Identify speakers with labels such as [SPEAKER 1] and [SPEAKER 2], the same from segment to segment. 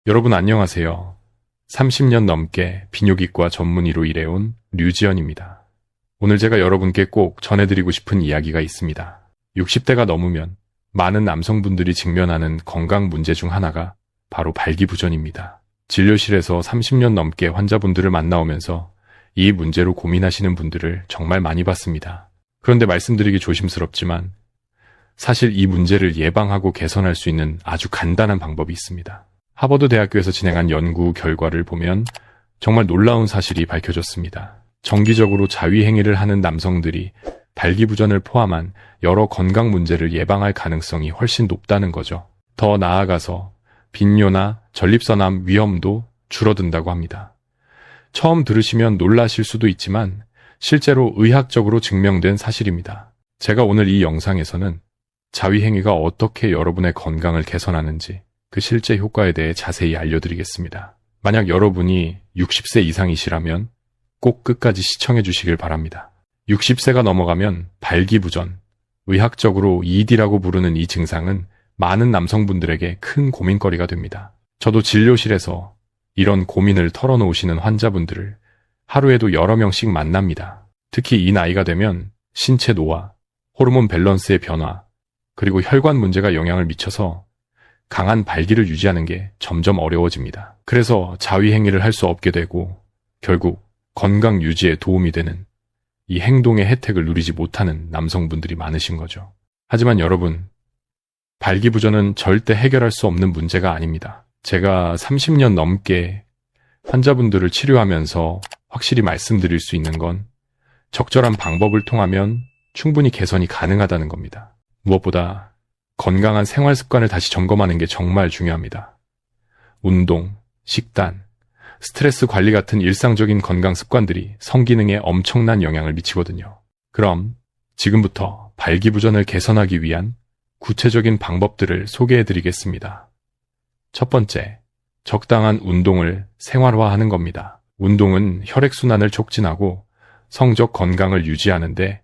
[SPEAKER 1] 여러분 안녕하세요. 30년 넘게 비뇨기과 전문의로 일해온 류지연입니다. 오늘 제가 여러분께 꼭 전해드리고 싶은 이야기가 있습니다. 60대가 넘으면 많은 남성분들이 직면하는 건강 문제 중 하나가 바로 발기부전입니다. 진료실에서 30년 넘게 환자분들을 만나오면서 이 문제로 고민하시는 분들을 정말 많이 봤습니다. 그런데 말씀드리기 조심스럽지만 사실 이 문제를 예방하고 개선할 수 있는 아주 간단한 방법이 있습니다. 하버드 대학교에서 진행한 연구 결과를 보면 정말 놀라운 사실이 밝혀졌습니다. 정기적으로 자위행위를 하는 남성들이 발기부전을 포함한 여러 건강 문제를 예방할 가능성이 훨씬 높다는 거죠. 더 나아가서 빈뇨나 전립선암 위험도 줄어든다고 합니다. 처음 들으시면 놀라실 수도 있지만 실제로 의학적으로 증명된 사실입니다. 제가 오늘 이 영상에서는 자위행위가 어떻게 여러분의 건강을 개선하는지 그 실제 효과에 대해 자세히 알려드리겠습니다. 만약 여러분이 60세 이상이시라면 꼭 끝까지 시청해 주시길 바랍니다. 60세가 넘어가면 발기부전, 의학적으로 ED라고 부르는 이 증상은 많은 남성분들에게 큰 고민거리가 됩니다. 저도 진료실에서 이런 고민을 털어놓으시는 환자분들을 하루에도 여러 명씩 만납니다. 특히 이 나이가 되면 신체 노화, 호르몬 밸런스의 변화, 그리고 혈관 문제가 영향을 미쳐서 강한 발기를 유지하는 게 점점 어려워집니다. 그래서 자위행위를 할 수 없게 되고 결국 건강 유지에 도움이 되는 이 행동의 혜택을 누리지 못하는 남성분들이 많으신 거죠. 하지만 여러분, 발기부전은 절대 해결할 수 없는 문제가 아닙니다. 제가 30년 넘게 환자분들을 치료하면서 확실히 말씀드릴 수 있는 건 적절한 방법을 통하면 충분히 개선이 가능하다는 겁니다. 무엇보다 건강한 생활 습관을 다시 점검하는 게 정말 중요합니다. 운동, 식단, 스트레스 관리 같은 일상적인 건강 습관들이 성기능에 엄청난 영향을 미치거든요. 그럼 지금부터 발기부전을 개선하기 위한 구체적인 방법들을 소개해드리겠습니다. 첫 번째, 적당한 운동을 생활화하는 겁니다. 운동은 혈액순환을 촉진하고 성적 건강을 유지하는데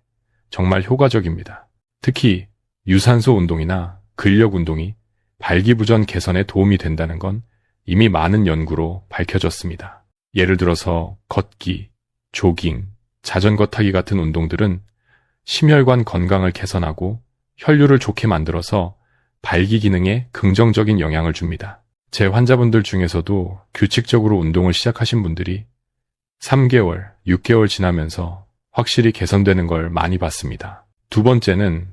[SPEAKER 1] 정말 효과적입니다. 특히 유산소 운동이나 근력 운동이 발기부전 개선에 도움이 된다는 건 이미 많은 연구로 밝혀졌습니다. 예를 들어서 걷기, 조깅, 자전거 타기 같은 운동들은 심혈관 건강을 개선하고 혈류를 좋게 만들어서 발기 기능에 긍정적인 영향을 줍니다. 제 환자분들 중에서도 규칙적으로 운동을 시작하신 분들이 3개월, 6개월 지나면서 확실히 개선되는 걸 많이 봤습니다. 두 번째는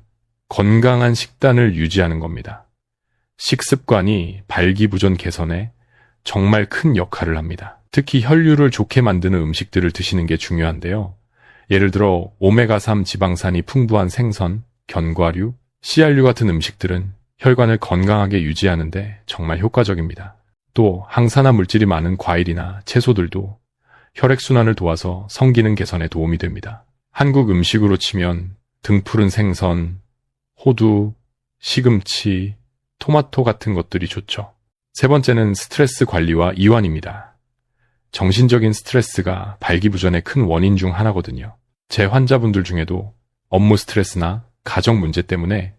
[SPEAKER 1] 건강한 식단을 유지하는 겁니다. 식습관이 발기부전 개선에 정말 큰 역할을 합니다. 특히 혈류를 좋게 만드는 음식들을 드시는 게 중요한데요. 예를 들어 오메가3 지방산이 풍부한 생선, 견과류, 씨알류 같은 음식들은 혈관을 건강하게 유지하는데 정말 효과적입니다. 또 항산화 물질이 많은 과일이나 채소들도 혈액순환을 도와서 성기능 개선에 도움이 됩니다. 한국 음식으로 치면 등푸른 생선, 호두, 시금치, 토마토 같은 것들이 좋죠. 세 번째는 스트레스 관리와 이완입니다. 정신적인 스트레스가 발기부전의 큰 원인 중 하나거든요. 제 환자분들 중에도 업무 스트레스나 가정 문제 때문에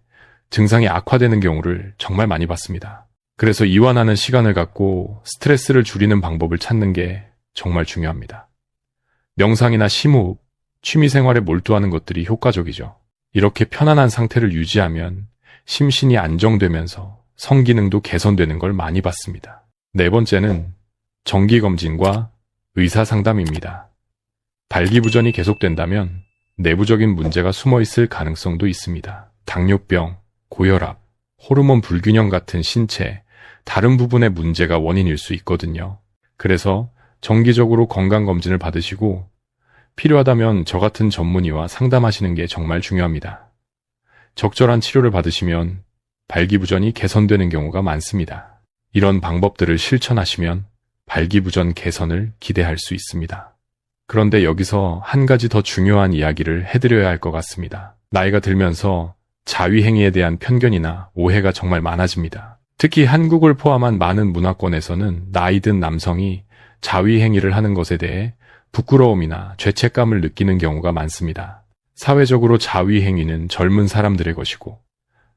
[SPEAKER 1] 증상이 악화되는 경우를 정말 많이 봤습니다. 그래서 이완하는 시간을 갖고 스트레스를 줄이는 방법을 찾는 게 정말 중요합니다. 명상이나 심호흡, 취미생활에 몰두하는 것들이 효과적이죠. 이렇게 편안한 상태를 유지하면 심신이 안정되면서 성기능도 개선되는 걸 많이 봤습니다. 네 번째는 정기검진과 의사상담입니다. 발기부전이 계속된다면 내부적인 문제가 숨어있을 가능성도 있습니다. 당뇨병, 고혈압, 호르몬 불균형 같은 신체 다른 부분의 문제가 원인일 수 있거든요. 그래서 정기적으로 건강검진을 받으시고 필요하다면 저 같은 전문의와 상담하시는 게 정말 중요합니다. 적절한 치료를 받으시면 발기부전이 개선되는 경우가 많습니다. 이런 방법들을 실천하시면 발기부전 개선을 기대할 수 있습니다. 그런데 여기서 한 가지 더 중요한 이야기를 해드려야 할 것 같습니다. 나이가 들면서 자위행위에 대한 편견이나 오해가 정말 많아집니다. 특히 한국을 포함한 많은 문화권에서는 나이 든 남성이 자위행위를 하는 것에 대해 부끄러움이나 죄책감을 느끼는 경우가 많습니다. 사회적으로 자위행위는 젊은 사람들의 것이고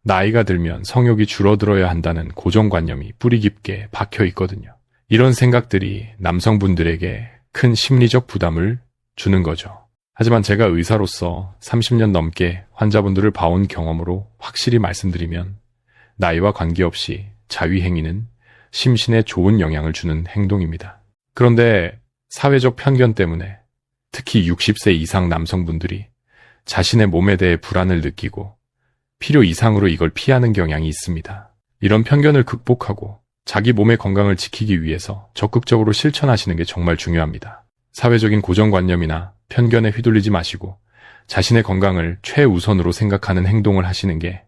[SPEAKER 1] 나이가 들면 성욕이 줄어들어야 한다는 고정관념이 뿌리 깊게 박혀 있거든요. 이런 생각들이 남성분들에게 큰 심리적 부담을 주는 거죠. 하지만 제가 의사로서 30년 넘게 환자분들을 봐온 경험으로 확실히 말씀드리면 나이와 관계없이 자위행위는 심신에 좋은 영향을 주는 행동입니다. 그런데 사회적 편견 때문에 특히 60세 이상 남성분들이 자신의 몸에 대해 불안을 느끼고 필요 이상으로 이걸 피하는 경향이 있습니다. 이런 편견을 극복하고 자기 몸의 건강을 지키기 위해서 적극적으로 실천하시는 게 정말 중요합니다. 사회적인 고정관념이나 편견에 휘둘리지 마시고 자신의 건강을 최우선으로 생각하는 행동을 하시는 게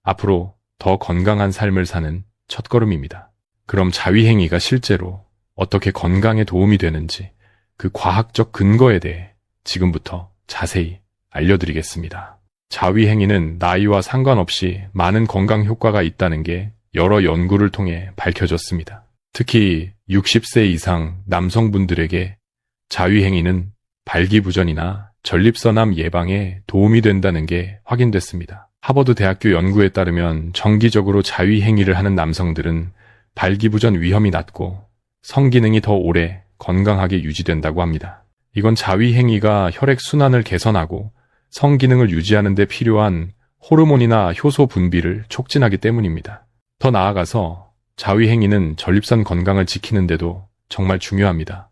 [SPEAKER 1] 앞으로 더 건강한 삶을 사는 첫걸음입니다. 그럼 자위행위가 실제로 어떻게 건강에 도움이 되는지 그 과학적 근거에 대해 지금부터 자세히 알려드리겠습니다. 자위행위는 나이와 상관없이 많은 건강 효과가 있다는 게 여러 연구를 통해 밝혀졌습니다. 특히 60세 이상 남성분들에게 자위행위는 발기부전이나 전립선암 예방에 도움이 된다는 게 확인됐습니다. 하버드 대학교 연구에 따르면 정기적으로 자위행위를 하는 남성들은 발기부전 위험이 낮고 성기능이 더 오래 건강하게 유지된다고 합니다. 이건 자위행위가 혈액순환을 개선하고 성기능을 유지하는 데 필요한 호르몬이나 효소 분비를 촉진하기 때문입니다. 더 나아가서 자위행위는 전립선 건강을 지키는 데도 정말 중요합니다.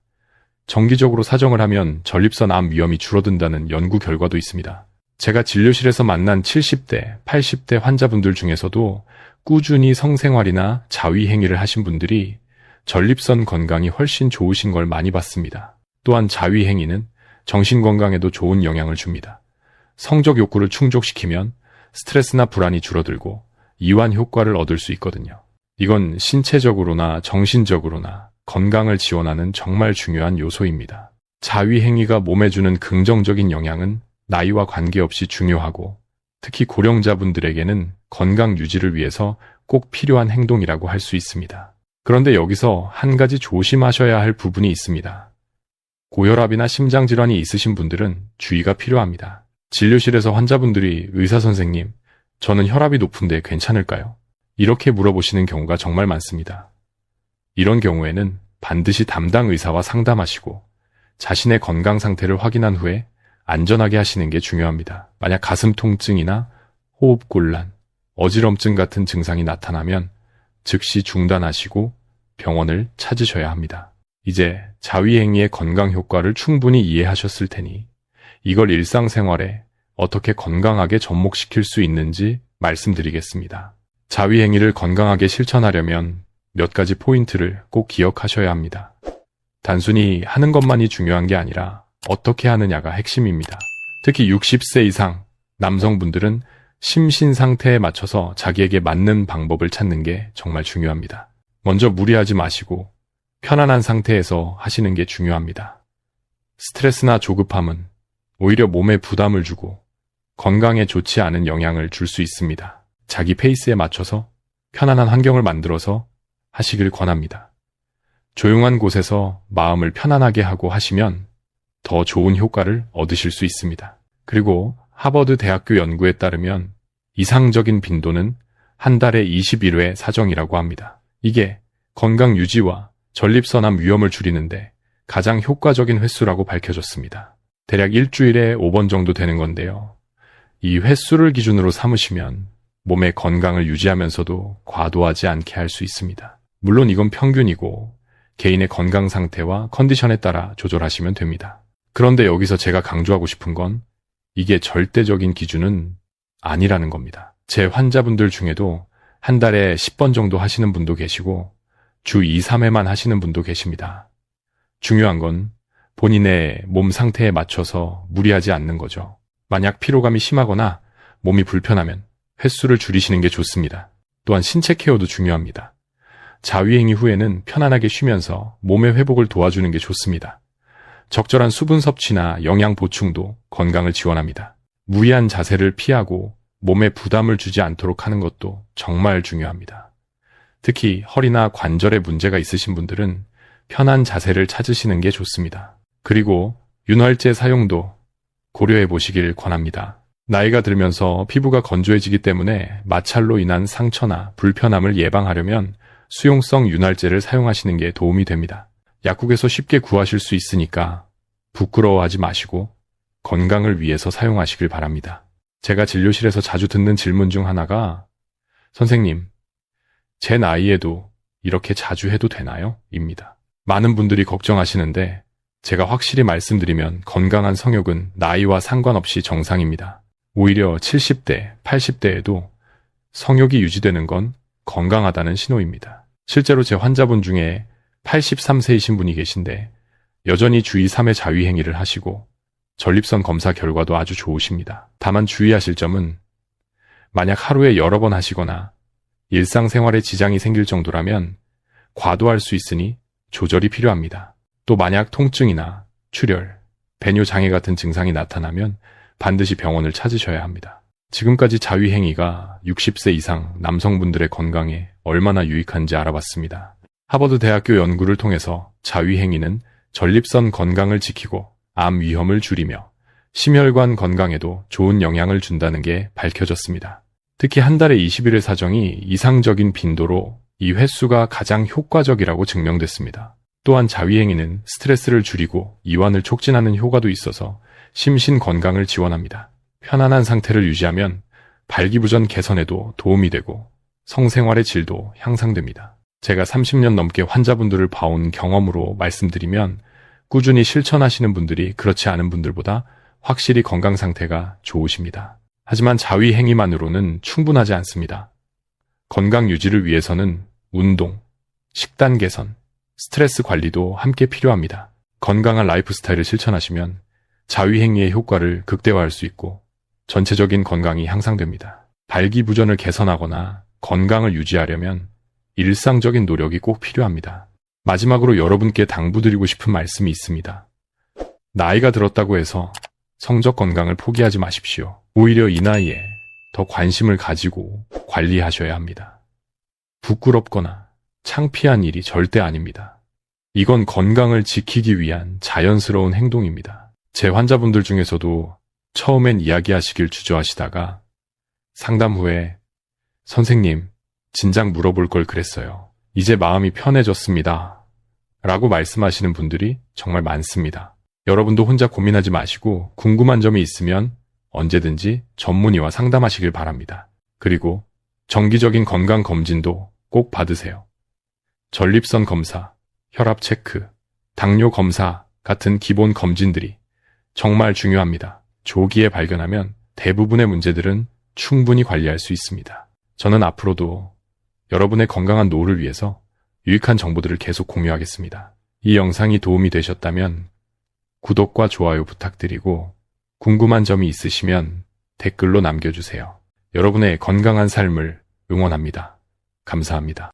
[SPEAKER 1] 정기적으로 사정을 하면 전립선 암 위험이 줄어든다는 연구 결과도 있습니다. 제가 진료실에서 만난 70대, 80대 환자분들 중에서도 꾸준히 성생활이나 자위행위를 하신 분들이 전립선 건강이 훨씬 좋으신 걸 많이 봤습니다. 또한 자위행위는 정신건강에도 좋은 영향을 줍니다. 성적 욕구를 충족시키면 스트레스나 불안이 줄어들고 이완 효과를 얻을 수 있거든요. 이건 신체적으로나 정신적으로나 건강을 지원하는 정말 중요한 요소입니다. 자위행위가 몸에 주는 긍정적인 영향은 나이와 관계없이 중요하고 특히 고령자분들에게는 건강 유지를 위해서 꼭 필요한 행동이라고 할 수 있습니다. 그런데 여기서 한 가지 조심하셔야 할 부분이 있습니다. 고혈압이나 심장질환이 있으신 분들은 주의가 필요합니다. 진료실에서 환자분들이 의사 선생님, 저는 혈압이 높은데 괜찮을까요? 이렇게 물어보시는 경우가 정말 많습니다. 이런 경우에는 반드시 담당 의사와 상담하시고 자신의 건강 상태를 확인한 후에 안전하게 하시는 게 중요합니다. 만약 가슴 통증이나 호흡곤란, 어지럼증 같은 증상이 나타나면 즉시 중단하시고 병원을 찾으셔야 합니다. 이제 자위행위의 건강 효과를 충분히 이해하셨을 테니 이걸 일상생활에 어떻게 건강하게 접목시킬 수 있는지 말씀드리겠습니다. 자위행위를 건강하게 실천하려면 몇 가지 포인트를 꼭 기억하셔야 합니다. 단순히 하는 것만이 중요한 게 아니라 어떻게 하느냐가 핵심입니다. 특히 60세 이상 남성분들은 심신 상태에 맞춰서 자기에게 맞는 방법을 찾는 게 정말 중요합니다. 먼저 무리하지 마시고 편안한 상태에서 하시는 게 중요합니다. 스트레스나 조급함은 오히려 몸에 부담을 주고 건강에 좋지 않은 영향을 줄 수 있습니다. 자기 페이스에 맞춰서 편안한 환경을 만들어서 하시길 권합니다. 조용한 곳에서 마음을 편안하게 하고 하시면 더 좋은 효과를 얻으실 수 있습니다. 그리고 하버드 대학교 연구에 따르면 이상적인 빈도는 한 달에 21회 사정이라고 합니다. 이게 건강 유지와 전립선암 위험을 줄이는데 가장 효과적인 횟수라고 밝혀졌습니다. 대략 일주일에 5번 정도 되는 건데요. 이 횟수를 기준으로 삼으시면 몸의 건강을 유지하면서도 과도하지 않게 할 수 있습니다. 물론 이건 평균이고 개인의 건강 상태와 컨디션에 따라 조절하시면 됩니다. 그런데 여기서 제가 강조하고 싶은 건 이게 절대적인 기준은 아니라는 겁니다. 제 환자분들 중에도 한 달에 10번 정도 하시는 분도 계시고 주 2, 3회만 하시는 분도 계십니다. 중요한 건 본인의 몸 상태에 맞춰서 무리하지 않는 거죠. 만약 피로감이 심하거나 몸이 불편하면 횟수를 줄이시는 게 좋습니다. 또한 신체 케어도 중요합니다. 자위행위 후에는 편안하게 쉬면서 몸의 회복을 도와주는 게 좋습니다. 적절한 수분 섭취나 영양 보충도 건강을 지원합니다. 무리한 자세를 피하고 몸에 부담을 주지 않도록 하는 것도 정말 중요합니다. 특히 허리나 관절에 문제가 있으신 분들은 편한 자세를 찾으시는 게 좋습니다. 그리고 윤활제 사용도 고려해 보시길 권합니다. 나이가 들면서 피부가 건조해지기 때문에 마찰로 인한 상처나 불편함을 예방하려면 수용성 윤활제를 사용하시는 게 도움이 됩니다. 약국에서 쉽게 구하실 수 있으니까 부끄러워하지 마시고 건강을 위해서 사용하시길 바랍니다. 제가 진료실에서 자주 듣는 질문 중 하나가 선생님, 제 나이에도 이렇게 자주 해도 되나요? 입니다. 많은 분들이 걱정하시는데 제가 확실히 말씀드리면 건강한 성욕은 나이와 상관없이 정상입니다. 오히려 70대, 80대에도 성욕이 유지되는 건 건강하다는 신호입니다. 실제로 제 환자분 중에 83세이신 분이 계신데 여전히 주의 3회 자위행위를 하시고 전립선 검사 결과도 아주 좋으십니다. 다만 주의하실 점은 만약 하루에 여러 번 하시거나 일상생활에 지장이 생길 정도라면 과도할 수 있으니 조절이 필요합니다. 또 만약 통증이나 출혈, 배뇨 장애 같은 증상이 나타나면 반드시 병원을 찾으셔야 합니다. 지금까지 자위행위가 60세 이상 남성분들의 건강에 얼마나 유익한지 알아봤습니다. 하버드 대학교 연구를 통해서 자위행위는 전립선 건강을 지키고 암 위험을 줄이며 심혈관 건강에도 좋은 영향을 준다는 게 밝혀졌습니다. 특히 한 달에 21회 사정이 이상적인 빈도로 이 횟수가 가장 효과적이라고 증명됐습니다. 또한 자위행위는 스트레스를 줄이고 이완을 촉진하는 효과도 있어서 심신 건강을 지원합니다. 편안한 상태를 유지하면 발기부전 개선에도 도움이 되고 성생활의 질도 향상됩니다. 제가 30년 넘게 환자분들을 봐온 경험으로 말씀드리면 꾸준히 실천하시는 분들이 그렇지 않은 분들보다 확실히 건강 상태가 좋으십니다. 하지만 자위행위만으로는 충분하지 않습니다. 건강 유지를 위해서는 운동, 식단 개선, 스트레스 관리도 함께 필요합니다. 건강한 라이프 스타일을 실천하시면 자위행위의 효과를 극대화할 수 있고 전체적인 건강이 향상됩니다. 발기부전을 개선하거나 건강을 유지하려면 일상적인 노력이 꼭 필요합니다. 마지막으로 여러분께 당부드리고 싶은 말씀이 있습니다. 나이가 들었다고 해서 성적 건강을 포기하지 마십시오. 오히려 이 나이에 더 관심을 가지고 관리하셔야 합니다. 부끄럽거나 창피한 일이 절대 아닙니다. 이건 건강을 지키기 위한 자연스러운 행동입니다. 제 환자분들 중에서도 처음엔 이야기하시길 주저하시다가 상담 후에 선생님, 진작 물어볼 걸 그랬어요. 이제 마음이 편해졌습니다. 라고 말씀하시는 분들이 정말 많습니다. 여러분도 혼자 고민하지 마시고 궁금한 점이 있으면 언제든지 전문의와 상담하시길 바랍니다. 그리고 정기적인 건강 검진도 꼭 받으세요. 전립선 검사, 혈압 체크, 당뇨 검사 같은 기본 검진들이 정말 중요합니다. 조기에 발견하면 대부분의 문제들은 충분히 관리할 수 있습니다. 저는 앞으로도 여러분의 건강한 노후를 위해서 유익한 정보들을 계속 공유하겠습니다. 이 영상이 도움이 되셨다면 구독과 좋아요 부탁드리고 궁금한 점이 있으시면 댓글로 남겨주세요. 여러분의 건강한 삶을 응원합니다. 감사합니다.